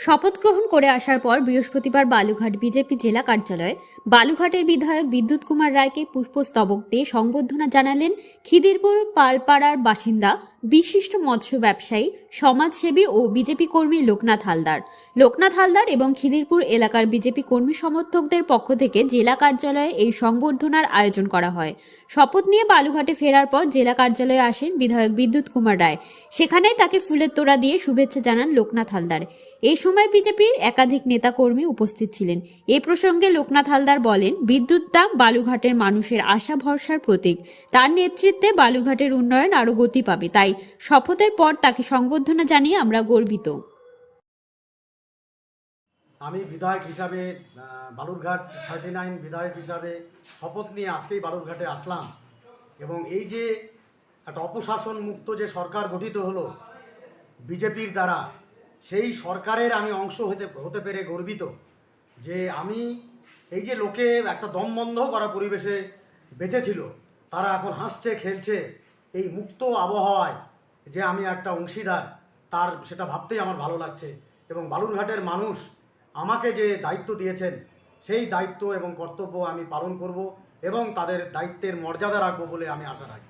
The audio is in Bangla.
শপথ গ্রহণ করে আসার পর বৃহস্পতিবার বালুঘাট বিজেপি জেলা কার্যালয়ে বালুঘাটের বিধায়ক বিদ্যুৎ কুমার রায়কে পুষ্পস্তবক দিয়ে সংবর্ধনা জানালেন খিদিরপুর পালপাড়ার বাসিন্দা বিশিষ্ট মৎস্য ব্যবসায়ী, সমাজসেবী ও বিজেপি কর্মী লোকনাথ হালদার এবং খিদিরপুর এলাকার বিজেপি কর্মী সমর্থকদের পক্ষ থেকে জেলা কার্যালয়ে এই সংবর্ধনার আয়োজন করা হয়। শপথ নিয়ে বালুঘাটে ফেরার পর জেলা কার্যালয়ে আসেন বিধায়ক বিদ্যুৎ কুমার রায়। সেখানেই তাকে ফুলের তোড়া দিয়ে শুভেচ্ছা জানান লোকনাথ হালদার। এই সময় বিজেপির একাধিক নেতাকর্মী উপস্থিত ছিলেন। এ প্রসঙ্গে লোকনাথ হালদার বলেন, বিদ্যুৎ দা বালুঘাটের মানুষের আশা ভরসার প্রতীক। তার নেতৃত্বে বালুঘাটের উন্নয়ন আরও গতি পাবে। তাই শপথের পর তাকে সংবর্ধনা জানিয়ে আমরা গর্বিত। আমি বিধায়ক হিসাবে বালুরঘাট 39 বিধায়ক হিসাবে শপথ নিয়ে আজকেই বালুরঘাটে আসলাম এবং এই যে একটা অপশাসন মুক্ত যে সরকার গঠিত হলো বিজেপির দ্বারা, সেই সরকারের আমি অংশ হতে পেরে গর্বিত। যে আমি এই যে লোকে একটা দমবন্ধ করা পরিবেশে বেঁচে ছিল, তারা এখন হাসছে খেলছে এই মুক্ত আবহাওয়ায়, যে আমি একটা অংশীদার তার সেটা ভাবতেই আমার ভালো লাগছে। এবং বালুরঘাটের মানুষ আমাকে যে দায়িত্ব দিয়েছেন সেই দায়িত্ব এবং কর্তব্য আমি পালন করব এবং তাদের দায়িত্বের মর্যাদা রাখবো বলে আমি আশা রাখি।